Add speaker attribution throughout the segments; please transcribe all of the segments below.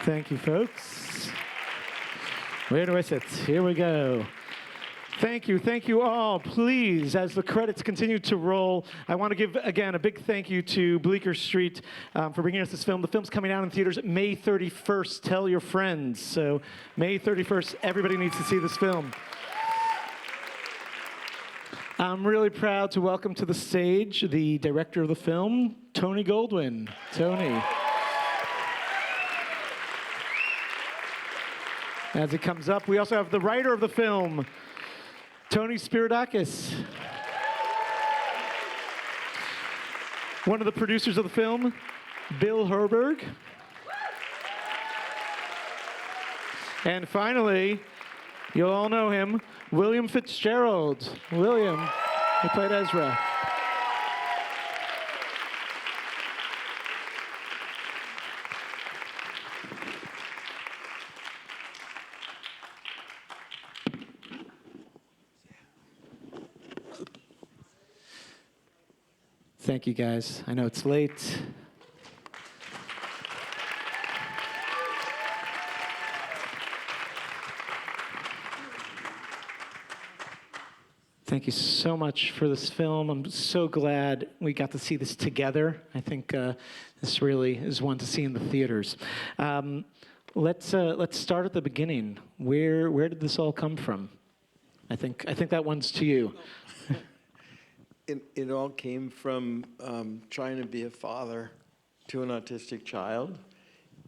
Speaker 1: Thank you, folks. Where do I sit? Here we go. Thank you all. Please, as the credits continue to roll, I want to give, again, a big thank you to Bleecker Street for bringing us this film. The film's coming out in theaters May 31st. Tell your friends. So May 31st, everybody needs to see this film. I'm really proud to welcome to the stage the director of the film, Tony Goldwyn. Tony. As it comes up, we also have the writer of the film, Tony Spiridakis. One of the producers of the film, Bill Horberg. And finally, you'll all know him, William Fitzgerald. William, he played Ezra. Thank you, guys. I know it's late. Thank you so much for this film. I'm so glad we got to see this together. I think this really is one to see in the theaters. Let's start at the beginning. Where did this all come from? I think that one's to you.
Speaker 2: It all came from trying to be a father to an autistic child,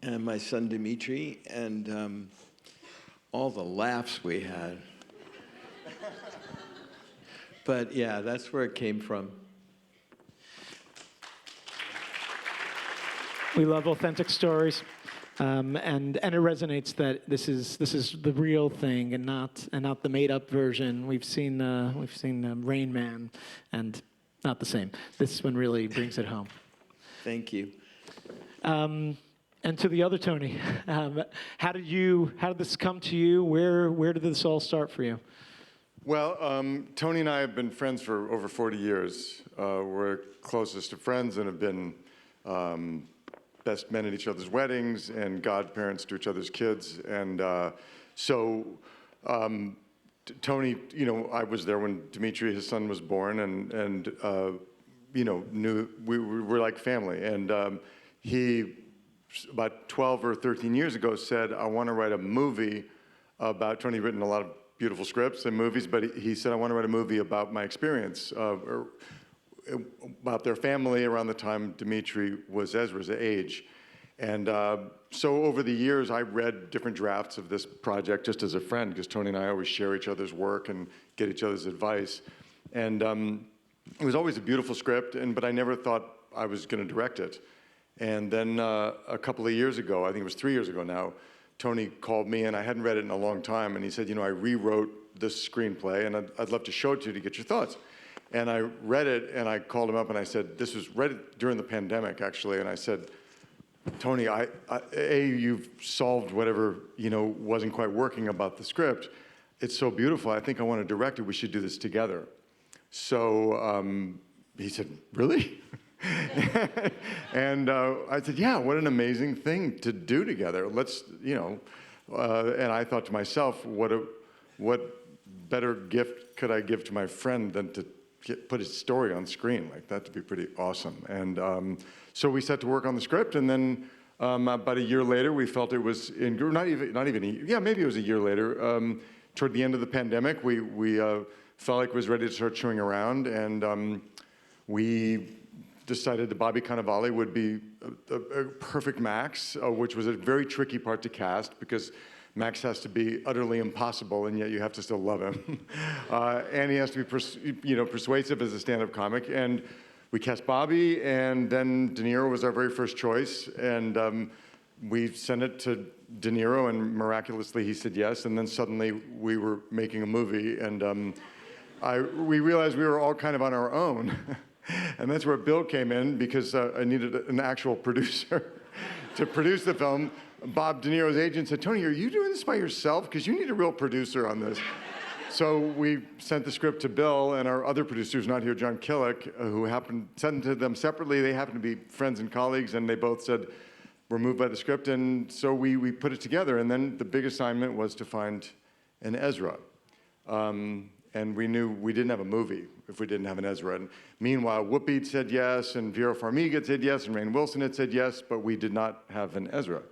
Speaker 2: and my son Dimitri, and all the laughs we had. But yeah, that's where it came from.
Speaker 1: We love authentic stories, and it resonates that this is the real thing and not the made-up version. We've seen Rain Man, and not the same. This one really brings it home.
Speaker 2: Thank you.
Speaker 1: And to the other Tony, how did this come to you? Where did this all start for you?
Speaker 3: Well, Tony and I have been friends for over 40 years. We're closest of friends and have been best men at each other's weddings and godparents to each other's kids. And Tony, I was there when Dimitri, his son, was born, and knew we were like family. And he, about 12 or 13 years ago, said, I want to write a movie about, Tony had written a lot of beautiful scripts and movies, but he said, I want to write a movie about my experience, about their family around the time Dimitri was Ezra's age. And so over the years, I read different drafts of this project just as a friend, because Tony and I always share each other's work and get each other's advice. And it was always a beautiful script, but I never thought I was going to direct it. And then a couple of years ago, I think it was 3 years ago now, Tony called me, and I hadn't read it in a long time, and he said, I rewrote this screenplay, and I'd love to show it to you to get your thoughts. And I read it, and I called him up, and I said, this was read it during the pandemic, actually, and I said, Tony, you've solved whatever, wasn't quite working about the script. It's so beautiful. I think I want to direct it. We should do this together. So he said, really? And I said, yeah, what an amazing thing to do together. Let's, and I thought to myself, what better gift could I give to my friend than to put his story on screen? Like, that'd be pretty awesome. And so we set to work on the script, and then about a year later, we felt it was maybe it was a year later. Toward the end of the pandemic, we felt like it was ready to start showing around, and we decided that Bobby Cannavale would be a perfect Max, which was a very tricky part to cast because Max has to be utterly impossible, and yet you have to still love him. And he has to be persuasive as a stand-up comic. And we cast Bobby, and then De Niro was our very first choice. And we sent it to De Niro, and miraculously he said yes. And then suddenly we were making a movie, and we realized we were all kind of on our own. And that's where Bill came in, because I needed an actual producer to produce the film. Bob De Niro's agent said, Tony, are you doing this by yourself? Because you need a real producer on this. So we sent the script to Bill, and our other producer's not here, John Killick, who sent it to them separately. They happened to be friends and colleagues, and they both said, were moved by the script, and so we put it together. And then the big assignment was to find an Ezra. And we knew we didn't have a movie if we didn't have an Ezra. And meanwhile, Whoopi had said yes, and Vera Farmiga had said yes, and Rainn Wilson had said yes, but we did not have an Ezra.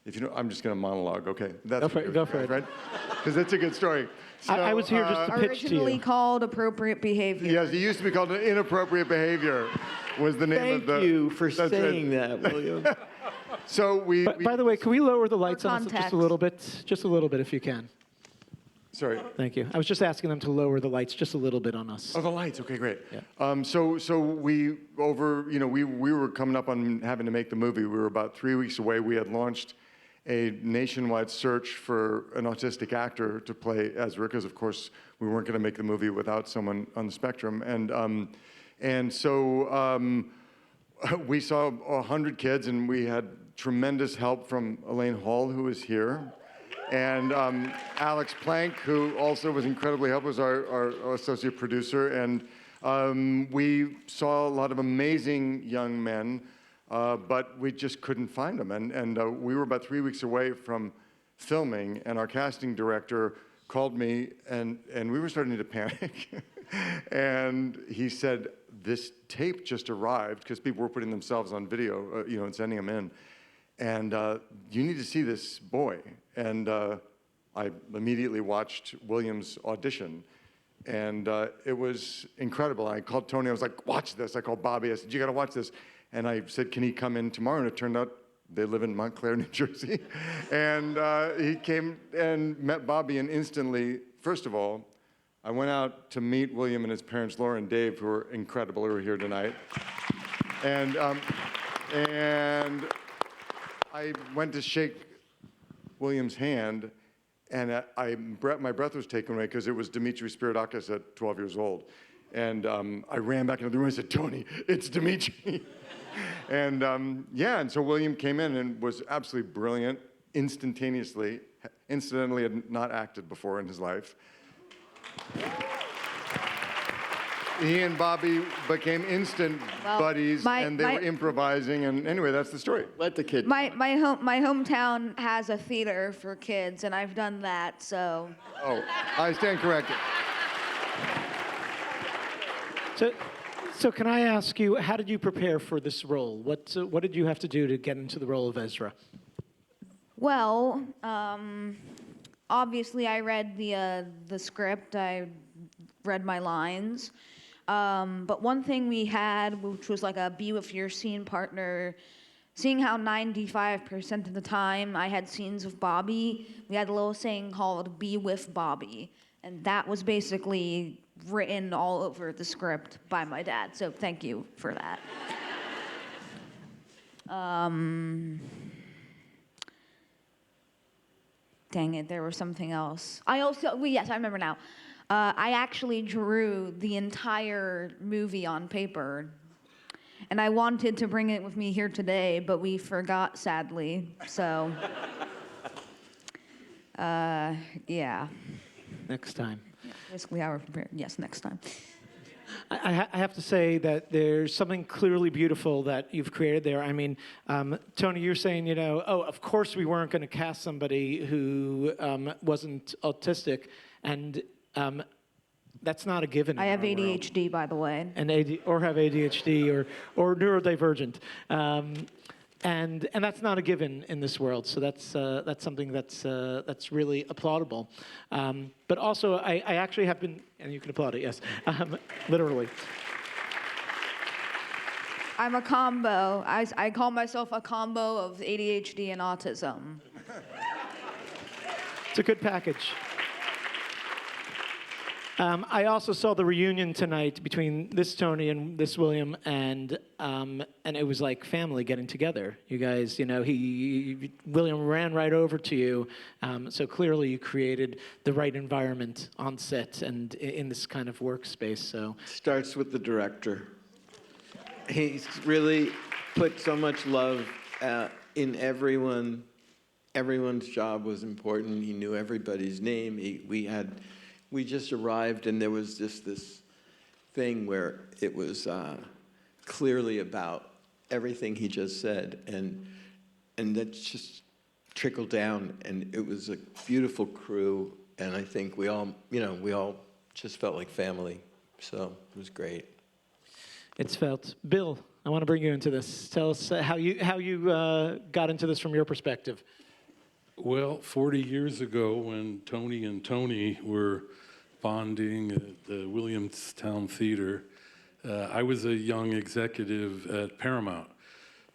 Speaker 3: If you know, I'm just going to monologue. Okay,
Speaker 1: Go for it.
Speaker 3: Right? Because it's a good story. So,
Speaker 1: I was here just to pitch to
Speaker 4: Originally
Speaker 1: you.
Speaker 4: called appropriate behavior.
Speaker 3: Yes, it used to be called inappropriate behavior. Was the name of the.
Speaker 2: Thank you for
Speaker 3: that's
Speaker 2: saying
Speaker 3: right.
Speaker 2: that, William.
Speaker 3: So we.
Speaker 1: By the way, can we lower the lights on us just
Speaker 4: context.
Speaker 1: a little bit? Just a little bit, if you can.
Speaker 3: Sorry.
Speaker 1: Thank you. I was just asking them to lower the lights just a little bit on us.
Speaker 3: Oh, the lights. Okay, great.
Speaker 1: Yeah.
Speaker 3: So we we were coming up on having to make the movie. We were about 3 weeks away. We had launched a nationwide search for an autistic actor to play Ezra, because of course we weren't going to make the movie without someone on the spectrum. And so we saw 100 kids, and we had tremendous help from Elaine Hall, who is here. And Alex Plank, who also was incredibly helpful, was our associate producer. And we saw a lot of amazing young men, but we just couldn't find them. And we were about 3 weeks away from filming, and our casting director called me, and we were starting to panic. And he said, this tape just arrived, because people were putting themselves on video, and sending them in. And you need to see this boy. And I immediately watched William's audition. And it was incredible. I called Tony. I was like, watch this. I called Bobby. I said, you got to watch this. And I said, can he come in tomorrow? And it turned out they live in Montclair, New Jersey. And he came and met Bobby. And instantly, first of all, I went out to meet William and his parents, Laura and Dave, who are incredible, who are here tonight. And I went to shake William's hand, and my breath was taken away because it was Tony Spiridakis at 12 years old. And I ran back into the room and said, Tony, it's Dimitri. And and so William came in and was absolutely brilliant, incidentally had not acted before in his life. He and Bobby became instant buddies, and they were improvising. And anyway, that's the story.
Speaker 2: Let the kid.
Speaker 4: My hometown has a theater for kids, and I've done that. So.
Speaker 3: Oh, I stand corrected.
Speaker 1: So can I ask you, how did you prepare for this role? What did you have to do to get into the role of Ezra?
Speaker 4: Well, obviously I read the script. I read my lines. But one thing we had, which was like a be with your scene partner, seeing how 95% of the time I had scenes with Bobby, we had a little saying called be with Bobby. And that was basically written all over the script by my dad. So thank you for that. Dang it, there was something else. Yes, I remember now. I actually drew the entire movie on paper, and I wanted to bring it with me here today, but we forgot, sadly. So, yeah.
Speaker 1: Next time.
Speaker 4: Basically, how we're prepared. Yes, next time.
Speaker 1: I have to say that there's something clearly beautiful that you've created there. I mean, Tony, you're saying, of course we weren't going to cast somebody who wasn't autistic, and that's not a given.
Speaker 4: I have ADHD, by the way.
Speaker 1: Or have ADHD or neurodivergent. And that's not a given in this world, so that's something that's really applaudable. But also, I actually have been, and you can applaud it, yes, literally.
Speaker 4: I'm a combo. I call myself a combo of ADHD and autism.
Speaker 1: It's a good package. I also saw the reunion tonight between this Tony and this William, and it was like family getting together. You guys, William ran right over to you, so clearly you created the right environment on set and in this kind of workspace. So
Speaker 2: Starts with the director. He's really put so much love in everyone. Everyone's job was important. He knew everybody's name. We just arrived, and there was just this thing where it was clearly about everything he just said. And and that just trickled down, and it was a beautiful crew, and I think we all just felt like family, so it was great.
Speaker 1: It's felt. Bill, I want to bring you into this. Tell us how you got into this from your perspective.
Speaker 5: Well, 40 years ago, when Tony and Tony were bonding at the Williamstown Theater, I was a young executive at Paramount,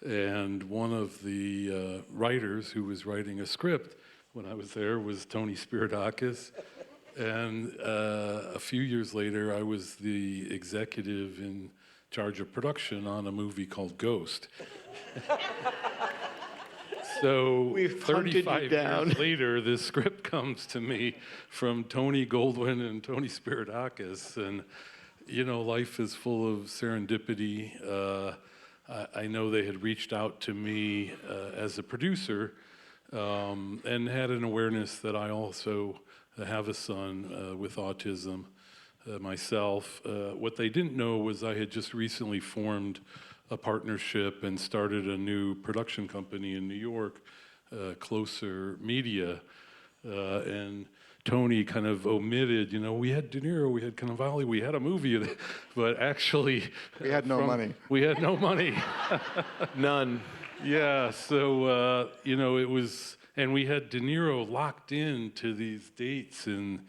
Speaker 5: and one of the writers who was writing a script when I was there was Tony Spiridakis, and a few years later, I was the executive in charge of production on a movie called Ghost. So
Speaker 2: We've hunted you
Speaker 5: 35
Speaker 2: down.
Speaker 5: years later, this script comes to me from Tony Goldwyn and Tony Spiridakis, and life is full of serendipity. I know they had reached out to me as a producer and had an awareness that I also have a son with autism myself. What they didn't know was I had just recently formed a partnership and started a new production company in New York, Closer Media, and Tony kind of omitted, we had De Niro, we had Cannavale, we had a movie, but actually...
Speaker 3: We had no money.
Speaker 5: We had no money.
Speaker 2: None.
Speaker 5: Yeah, so, it was, and we had De Niro locked in to these dates in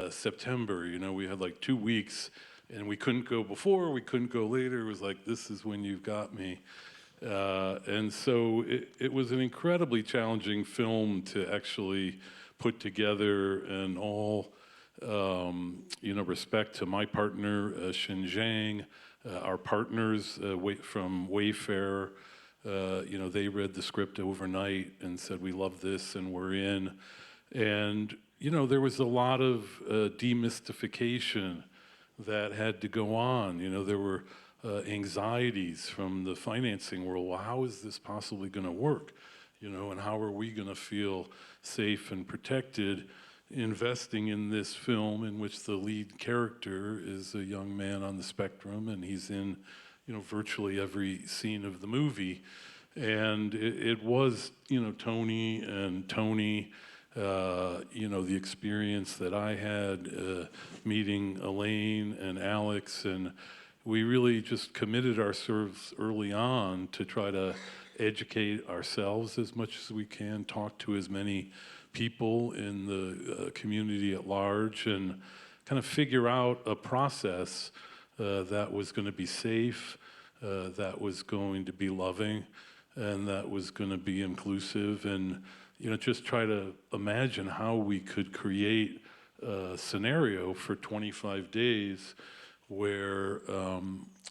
Speaker 5: September. We had like 2 weeks, and we couldn't go before, we couldn't go later. It was like, this is when you've got me. And so it was an incredibly challenging film to actually put together, and all, respect to my partner, Shin Zhang, our partners from Wayfair. They read the script overnight and said, we love this and we're in. And, there was a lot of demystification that had to go on. There were anxieties from the financing world. Well, how is this possibly going to work? And how are we going to feel safe and protected investing in this film in which the lead character is a young man on the spectrum, and he's in, virtually every scene of the movie. And it was, Tony and Tony, the experience that I had meeting Elaine and Alex, and we really just committed ourselves early on to try to educate ourselves as much as we can, talk to as many people in the community at large, and kind of figure out a process that was going to be safe, that was going to be loving, and that was going to be inclusive, and just try to imagine how we could create a scenario for 25 days where a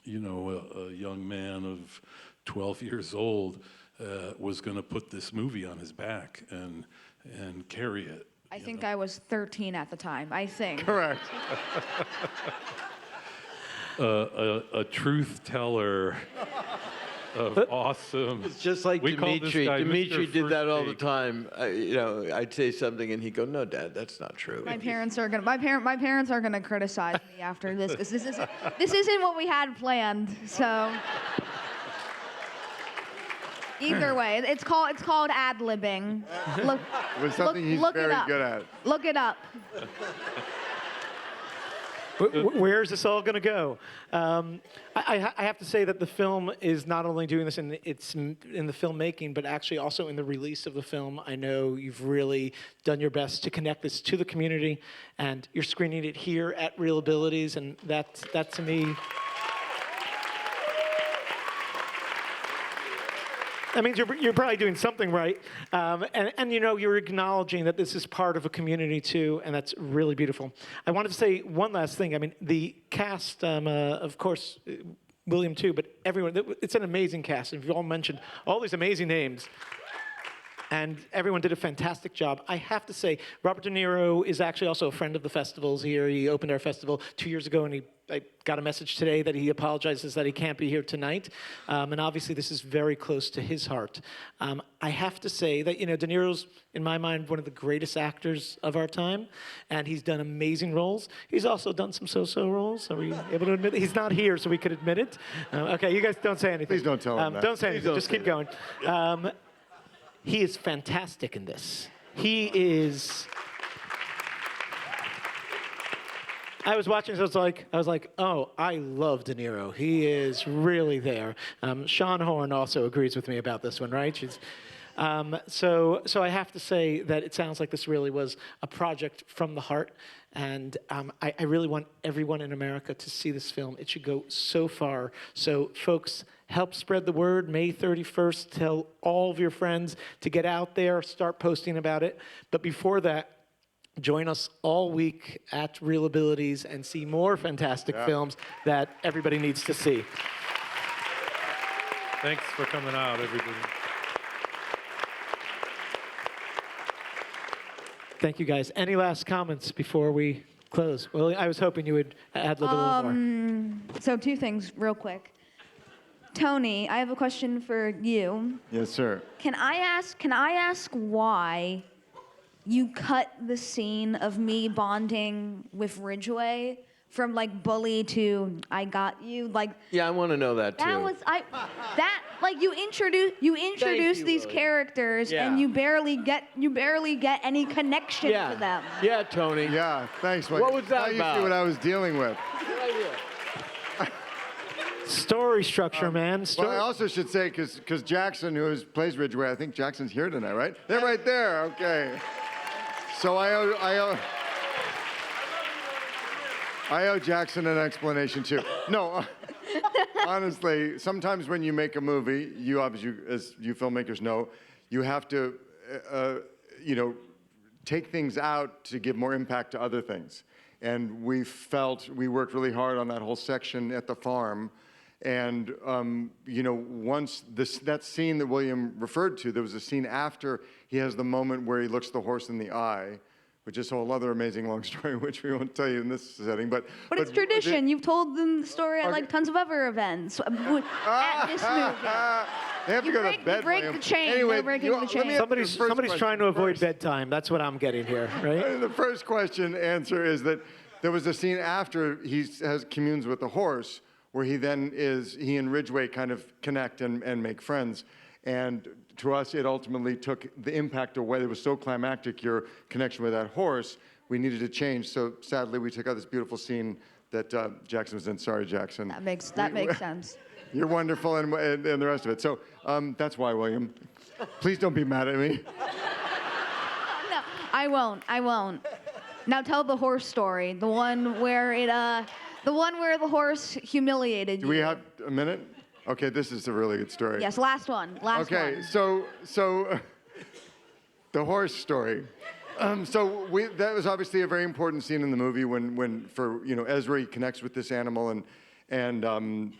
Speaker 5: young man of 12 years old was going to put this movie on his back and carry it.
Speaker 4: I think I was 13 at the time, I think.
Speaker 3: Correct.
Speaker 5: A truth teller of awesome.
Speaker 2: It's just like
Speaker 5: We call this
Speaker 2: Dimitri.
Speaker 5: guy
Speaker 2: Dimitri
Speaker 5: Mr.
Speaker 2: did that
Speaker 5: First
Speaker 2: all the
Speaker 5: Take.
Speaker 2: time. I'd say something and he'd go, "No, Dad, that's not true."
Speaker 4: My parents are gonna criticize me after this, because this isn't what we had planned. So either way, it's called ad-libbing. Look,
Speaker 3: It was something he's
Speaker 4: look it
Speaker 3: very
Speaker 4: up.
Speaker 3: good at.
Speaker 4: Look it up.
Speaker 1: Where's this all going to go? I have to say that the film is not only doing this in the filmmaking, but actually also in the release of the film. I know you've really done your best to connect this to the community, and you're screening it here at ReelAbilities, and that to me, that means you're probably doing something right, and you're acknowledging that this is part of a community too, and that's really beautiful. I wanted to say one last thing. I mean, the cast, of course, William too, but everyone. It's an amazing cast, and you've all mentioned all these amazing names. And everyone did a fantastic job. I have to say, Robert De Niro is actually also a friend of the festivals here. He opened our festival 2 years ago, and I got a message today that he apologizes that he can't be here tonight. And obviously, this is very close to his heart. I have to say that, De Niro's, in my mind, one of the greatest actors of our time, and he's done amazing roles. He's also done some so-so roles. Are we able to admit it? He's not here, so we could admit it. Okay, you guys don't say anything.
Speaker 3: Please don't tell him that.
Speaker 1: Don't say anything. Just keep going. he is fantastic in this. He is. I was watching this, I was like, oh, I love De Niro. He is really there. Sean Horn also agrees with me about this one, right? So I have to say that it sounds like this really was a project from the heart, and I really want everyone in America to see this film. It should go so far. So folks, help spread the word. May 31st, tell all of your friends to get out there, start posting about it. But before that, join us all week at ReelAbilities and see more fantastic films that everybody needs to see.
Speaker 5: Thanks for coming out, everybody.
Speaker 1: Thank you, guys. Any last comments before we close? Well, I was hoping you would add a little more.
Speaker 4: So 2 things real quick. Tony, I have a question for you.
Speaker 3: Yes, sir.
Speaker 4: Can I ask why you cut the scene of me bonding with Ridgway from like bully to I got you? Like
Speaker 2: Yeah, I want to know that too.
Speaker 4: you introduce these
Speaker 2: William.
Speaker 4: characters
Speaker 2: Yeah.
Speaker 4: and you barely get any connection to them.
Speaker 2: Yeah, Tony.
Speaker 3: Yeah, thanks, Mike.
Speaker 2: What was that
Speaker 3: now you
Speaker 2: about?
Speaker 3: see what I was dealing with.
Speaker 1: Story structure, man.
Speaker 3: Well, I also should say, because Jackson, who plays Ridgway, I think Jackson's here tonight, right? They're right there. Okay. So I owe Jackson an explanation too. No, honestly, sometimes when you make a movie, you obviously, as you filmmakers know, you have to, take things out to give more impact to other things. And we worked really hard on that whole section at the farm. And, once that scene that William referred to, there was a scene after he has the moment where he looks the horse in the eye, which is a whole other amazing long story, which we won't tell you in this setting. But
Speaker 4: it's tradition. You've told them the story at like tons of other events at this movie.
Speaker 3: They have to go to bed.
Speaker 4: break
Speaker 3: William.
Speaker 4: the chain.
Speaker 3: Anyway,
Speaker 4: They're breaking the chain.
Speaker 1: Somebody's trying to avoid bedtime. That's what I'm getting here, right?
Speaker 3: The first answer is that there was a scene after he communes with the horse, where he and Ridgway kind of connect and make friends. And to us, it ultimately took the impact away. It was so climactic, your connection with that horse, we needed to change. So sadly, we took out this beautiful scene that Jackson was in. Sorry, Jackson.
Speaker 4: That makes sense.
Speaker 3: You're wonderful and the rest of it. So that's why, William. Please don't be mad at me.
Speaker 4: No, I won't. Now tell the horse story. The one where the horse humiliated you.
Speaker 3: Do we have a minute? Okay, this is a really good story.
Speaker 4: Yes, last one.
Speaker 3: Okay, so the horse story. That was obviously a very important scene in the movie when Ezra, he connects with this animal and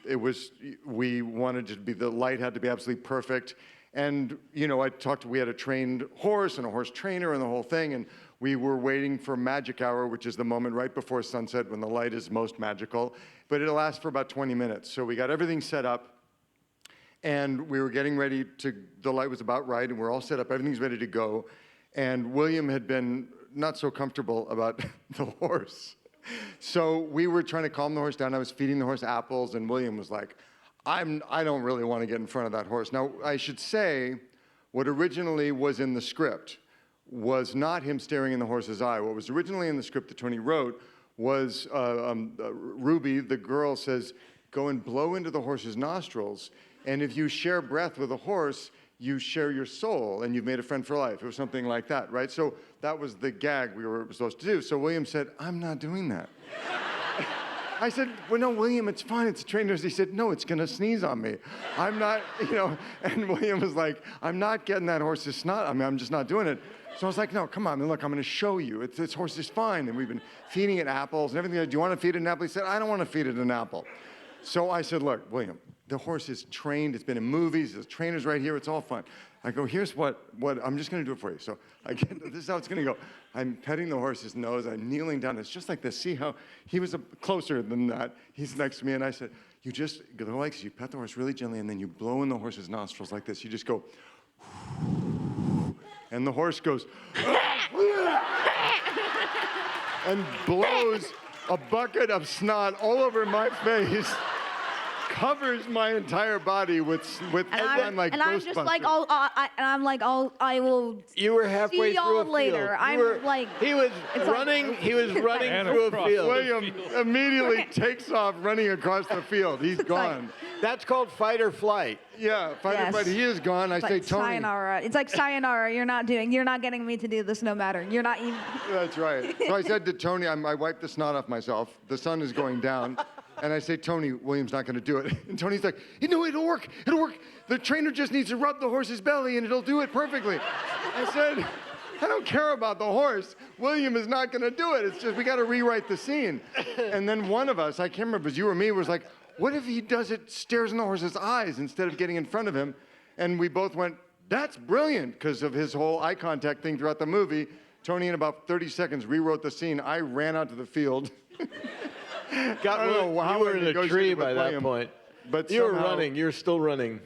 Speaker 3: we wanted to be, the light had to be absolutely perfect. And, we had a trained horse and a horse trainer and the whole thing, and we were waiting for magic hour, which is the moment right before sunset when the light is most magical, but it'll last for about 20 minutes. So we got everything set up, and we were getting ready the light was about right, and we're all set up, everything's ready to go, and William had been not so comfortable about the horse. So we were trying to calm the horse down. I was feeding the horse apples, and William was like, I don't really want to get in front of that horse. Now, I should say, what originally was in the script was not him staring in the horse's eye. What was originally in the script that Tony wrote was Ruby, the girl, says, go and blow into the horse's nostrils, and if you share breath with a horse, you share your soul, and you've made a friend for life. It was something like that, right? So that was the gag we were supposed to do. So William said, I'm not doing that. I said, well, no, William, it's fine. It's a trained nurse. He said, no, it's going to sneeze on me. I'm not, and William was like, I'm not getting that horse's snot. I'm just not doing it. So I was like, no, come on, look, I'm going to show you. This horse is fine. And we've been feeding it apples and everything. Do you want to feed it an apple? He said, I don't want to feed it an apple. So I said, look, William, the horse is trained. It's been in movies. The trainer's right here. It's all fine. I go, here's what I'm just going to do it for you. So this is how it's going to go. I'm petting the horse's nose. I'm kneeling down. It's just like this. See how he was closer than that. He's next to me. And I said, you just go like this. You pet the horse really gently, and then you blow in the horse's nostrils like this. You just go, and the horse goes, and blows a bucket of snot all over my face. covers my entire body with I'm like
Speaker 4: and I'm just like,
Speaker 3: Ghostbusters.
Speaker 4: I will.
Speaker 2: You were halfway
Speaker 4: See
Speaker 2: through
Speaker 4: y'all
Speaker 2: a field.
Speaker 4: later.
Speaker 2: You
Speaker 4: I'm
Speaker 2: were-
Speaker 4: like-
Speaker 2: He was
Speaker 4: It's like-
Speaker 2: running. He was running
Speaker 5: And
Speaker 2: through a
Speaker 5: across.
Speaker 2: field.
Speaker 3: William immediately takes off running across the field. He's gone.
Speaker 2: That's called fight or flight.
Speaker 3: Yeah, fighter,
Speaker 4: Yes.
Speaker 3: but he is gone. I
Speaker 4: It's
Speaker 3: say,
Speaker 4: like
Speaker 3: Tony.
Speaker 4: sayonara. It's like sayonara. You're not getting me to do this no matter. You're not even.
Speaker 3: That's right. So I said to Tony, I wiped the snot off myself. The sun is going down. And I say, Tony, William's not going to do it. And Tony's like, you know, it'll work. It'll work. The trainer just needs to rub the horse's belly and it'll do it perfectly. I said, I don't care about the horse. William is not going to do it. It's just, we got to rewrite the scene. And then one of us, I can't remember if it was you or me, was like, what if he does it, stares in the horse's eyes instead of getting in front of him? And we both went, that's brilliant, because of his whole eye contact thing throughout the movie. Tony, in about 30 seconds, rewrote the scene. I ran out to the field.
Speaker 2: You were in a tree by that point.
Speaker 3: But
Speaker 2: You were
Speaker 3: somehow-
Speaker 2: running. You're still running.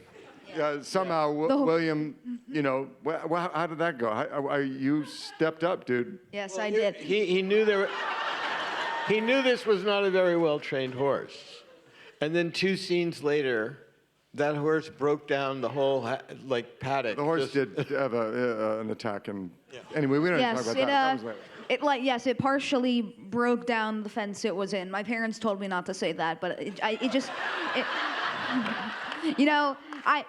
Speaker 3: somehow, William, you know, how did that go? You stepped up, dude.
Speaker 4: Yes, I did.
Speaker 2: He knew there. He knew this was not a very well trained horse, and then 2 scenes later, that horse broke down the whole paddock.
Speaker 3: The horse
Speaker 2: Just-
Speaker 3: did have an attack, and anyway, we don't need to
Speaker 4: Yes,
Speaker 3: talk about that. That was later.
Speaker 4: it partially broke down the fence it was in. My parents told me not to say that, but it you know,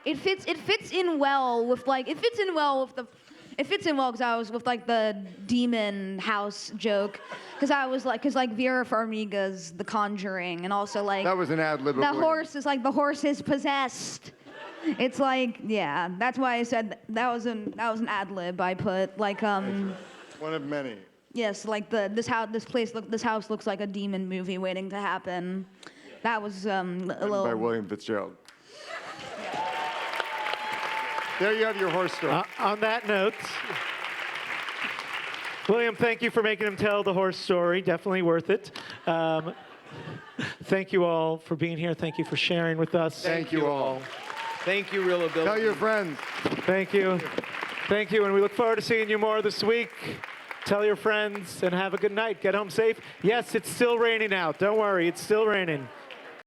Speaker 4: it fits in well with because I was with like the demon house joke, because Vera Farmiga's The Conjuring, and also like
Speaker 3: That was an ad lib.
Speaker 4: the horse is possessed. It's like, yeah, that's why I said that was an ad lib I put, like
Speaker 3: One of many.
Speaker 4: yes, like this house looks like a demon movie waiting to happen. That was a little.
Speaker 3: By William Fitzgerald. There you have your horse story.
Speaker 1: On that note, William, thank you for making him tell the horse story. Definitely worth it. Thank you all for being here. Thank you for sharing with us.
Speaker 3: Thank you all.
Speaker 2: Thank you, ReelAbilities.
Speaker 3: Tell your friends.
Speaker 1: Thank you. Thank you, and we look forward to seeing you more this week. Tell your friends and have a good night. Get home safe. Yes, it's still raining out. Don't worry, it's still raining.